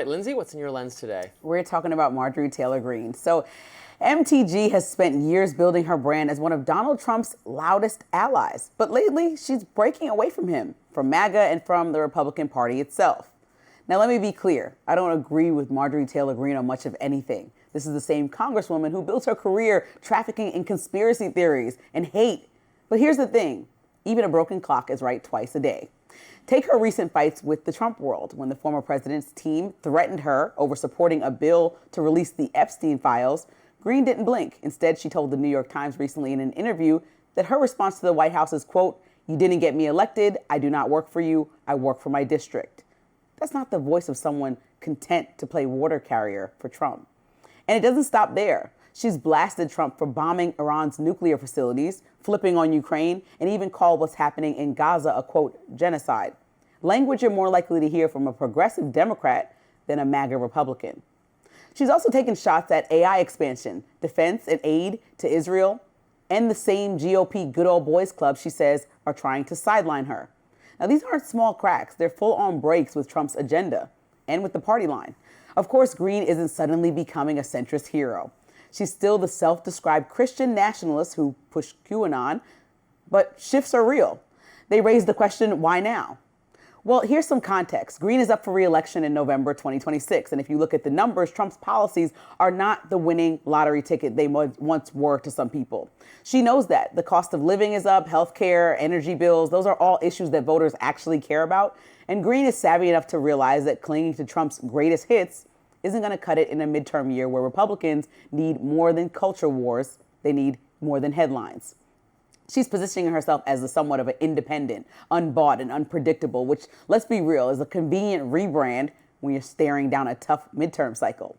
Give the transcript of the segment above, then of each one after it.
right, Lindsey, what's in your lens today? We're talking about Marjorie Taylor Greene. So MTG has spent years building her brand as one of Donald Trump's loudest allies. But lately, she's breaking away from him, from MAGA and from the Republican Party itself. Now, let me be clear. I don't agree with Marjorie Taylor Greene on much of anything. This is the same congresswoman who built her career trafficking in conspiracy theories and hate. But here's the thing. Even a broken clock is right twice a day. Take her recent fights with the Trump world, when the former president's team threatened her over supporting a bill to release the Epstein files. Greene didn't blink. Instead, she told the New York Times recently in an interview that her response to the White House is, quote, "You didn't get me elected. I do not work for you. I work for my district." That's not the voice of someone content to play water carrier for Trump. And it doesn't stop there. She's blasted Trump for bombing Iran's nuclear facilities, flipping on Ukraine, and even called what's happening in Gaza a, quote, genocide. Language you're more likely to hear from a progressive Democrat than a MAGA Republican. She's also taken shots at AI expansion, defense and aid to Israel, and the same GOP good old boys club she says are trying to sideline her. Now, these aren't small cracks. They're full-on breaks with Trump's agenda and with the party line. Of course, Greene isn't suddenly becoming a centrist hero. She's still the self-described Christian nationalist who pushed QAnon, but shifts are real. They raise the question, why now? Well, here's some context. Greene is up for re-election in November 2026. And if you look at the numbers, Trump's policies are not the winning lottery ticket they once were to some people. She knows that. The cost of living is up, healthcare, energy bills. Those are all issues that voters actually care about. And Greene is savvy enough to realize that clinging to Trump's greatest hits isn't going to cut it in a midterm year where Republicans need more than culture wars. They need more than headlines. She's positioning herself as somewhat of an independent, unbought, and unpredictable, which, let's be real, is a convenient rebrand when you're staring down a tough midterm cycle.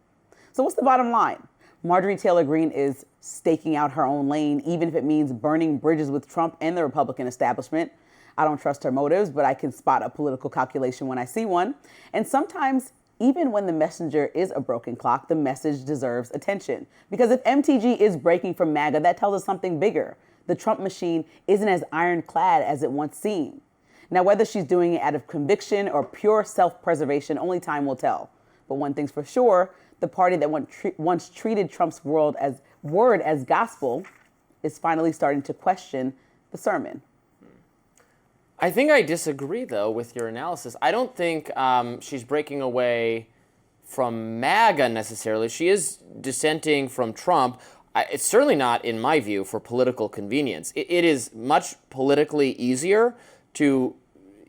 So what's the bottom line? Marjorie Taylor Greene is staking out her own lane, even if it means burning bridges with Trump and the Republican establishment. I don't trust her motives, but I can spot a political calculation when I see one. And sometimes, even when the messenger is a broken clock, the message deserves attention. Because if MTG is breaking from MAGA, that tells us something bigger. The Trump machine isn't as ironclad as it once seemed. Now, whether she's doing it out of conviction or pure self-preservation, only time will tell. But one thing's for sure, the party that once treated Trump's word as gospel is finally starting to question the sermon. I think I disagree, though, with your analysis. I don't think she's breaking away from MAGA necessarily. She is dissenting from Trump. It's certainly not, in my view, for political convenience. It is much politically easier to,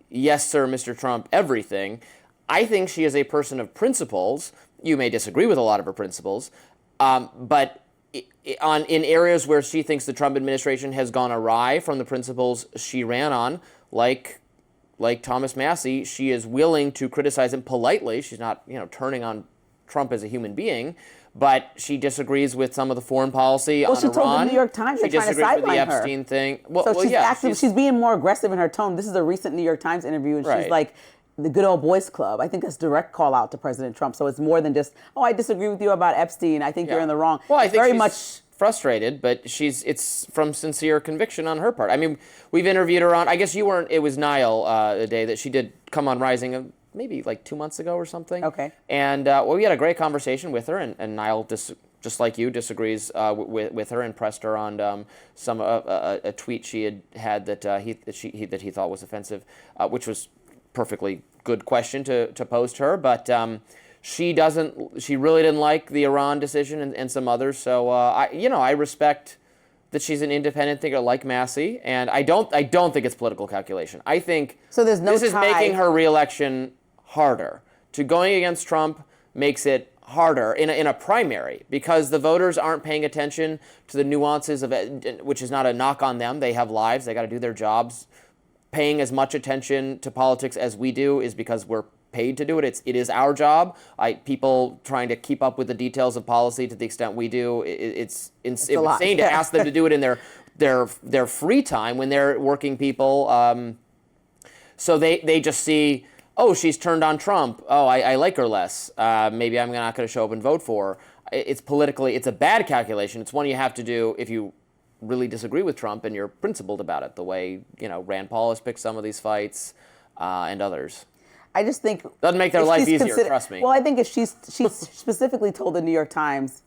yes, sir, Mr. Trump, everything. I think she is a person of principles. You may disagree with a lot of her principles, but in areas where she thinks the Trump administration has gone awry from the principles she ran on, like Thomas Massie, she is willing to criticize him politely. She's not, turning on Trump as a human being, but she disagrees with some of the foreign policy on Iran. Well, she told the New York Times they're trying to sideline her. She disagrees with the Epstein thing. So she's being more aggressive in her tone. This is a recent New York Times interview, and she's like, the good old boys club. I think that's direct call out to President Trump. So it's more than just, I disagree with you about Epstein. I think you're in the wrong. Well, I think she's frustrated, but it's from sincere conviction on her part. I mean, we've interviewed her on, I guess you weren't, it was Niall the day that she did come on Rising, maybe like 2 months ago or something. Okay. And we had a great conversation with her, and Niall, just like you, disagrees with her and pressed her on a tweet she had that he thought was offensive, which was perfectly good question to pose to her, but she really didn't like the Iran decision and some others. So I respect that she's an independent thinker like Massie, and I don't think it's political calculation. I think this is making her reelection harder. To going against Trump makes it harder in a primary because the voters aren't paying attention to the nuances of it, which is not a knock on them. They have lives. They got to do their jobs. Paying as much attention to politics as we do is because we're paid to do it. It is our job. People trying to keep up with the details of policy to the extent we do, it's insane to ask them to do it in their free time when they're working people. So they just see, she's turned on Trump. I like her less. Maybe I'm not going to show up and vote for her. It's a bad calculation. It's one you have to do if you really disagree with Trump and you're principled about it, the way Rand Paul has picked some of these fights and others. I just think doesn't make their if life she's easier. Trust me. Well, I think if she's specifically told the New York Times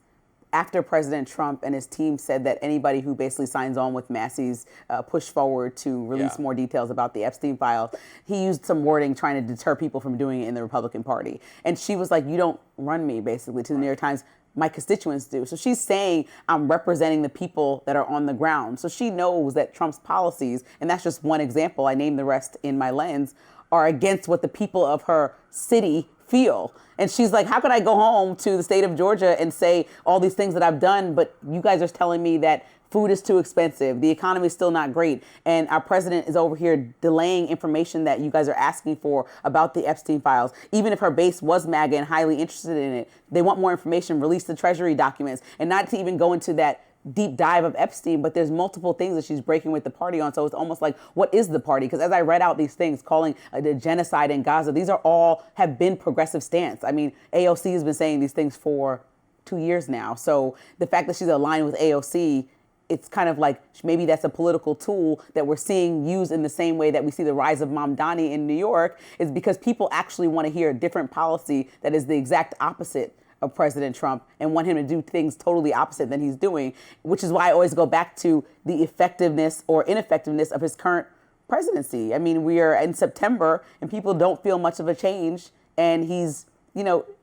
after President Trump and his team said that anybody who basically signs on with Massey's push forward to release more details about the Epstein file, he used some wording trying to deter people from doing it in the Republican Party. And she was like, you don't run me, basically, to the New York Times. My constituents do. So she's saying I'm representing the people that are on the ground. So she knows that Trump's policies, and that's just one example, I named the rest in my lens, are against what the people of her city feel. And she's like, how could I go home to the state of Georgia and say all these things that I've done, but you guys are telling me that food is too expensive, the economy is still not great, and our president is over here delaying information that you guys are asking for about the Epstein files. Even if her base was MAGA and highly interested in it, they want more information, release the Treasury documents, and not to even go into that deep dive of Epstein, but there's multiple things that she's breaking with the party on. So it's almost like, what is the party? Because as I read out these things, calling the genocide in Gaza, these are all have been progressive stance. I mean, AOC has been saying these things for 2 years now. So the fact that she's aligned with AOC, it's kind of like maybe that's a political tool that we're seeing used in the same way that we see the rise of Mamdani in New York, is because people actually want to hear a different policy that is the exact opposite of President Trump and want him to do things totally opposite than he's doing, which is why I always go back to the effectiveness or ineffectiveness of his current presidency. I mean, we are in September and people don't feel much of a change, and he's,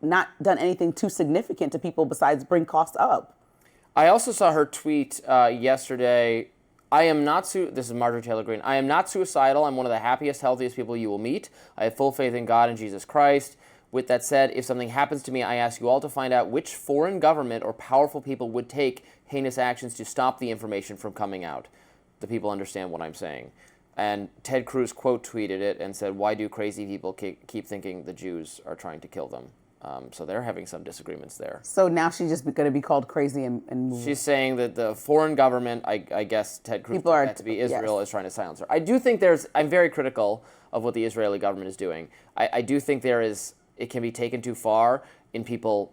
not done anything too significant to people besides bring costs up. I also saw her tweet yesterday. This is Marjorie Taylor Greene. I am not suicidal. I'm one of the happiest, healthiest people you will meet. I have full faith in God and Jesus Christ. With that said, if something happens to me, I ask you all to find out which foreign government or powerful people would take heinous actions to stop the information from coming out. The people understand what I'm saying. And Ted Cruz quote tweeted it and said, why do crazy people keep thinking the Jews are trying to kill them? So they're having some disagreements there. So now she's just going to be called crazy and move. She's saying that the foreign government, I guess Ted Cruz took that to be Israel, is trying to silence her. I do think I'm very critical of what the Israeli government is doing. I do think it can be taken too far in people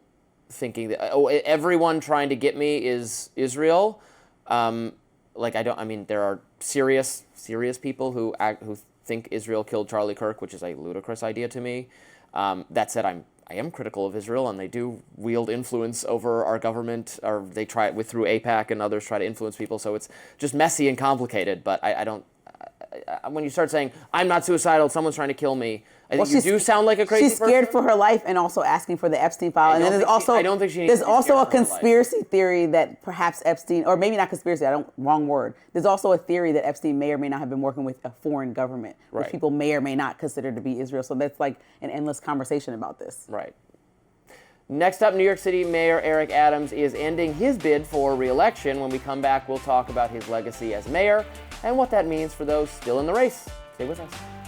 thinking that, everyone trying to get me is Israel. There are serious people who think Israel killed Charlie Kirk, which is a ludicrous idea to me. That said, I am critical of Israel, and they do wield influence over our government, or they try it through AIPAC and others try to influence people. So it's just messy and complicated. But I don't. When you start saying I'm not suicidal, someone's trying to kill me, I think you do sound like a crazy person. She's scared for her life and also asking for the Epstein file. And then there's also I don't think she needs there's to be also scared a for her conspiracy theory that perhaps Epstein, or maybe not conspiracy, wrong word. There's also a theory that Epstein may or may not have been working with a foreign government, which people may or may not consider to be Israel. So that's like an endless conversation about this. Right. Next up, New York City Mayor Eric Adams is ending his bid for re-election. When we come back, we'll talk about his legacy as mayor and what that means for those still in the race. Stay with us.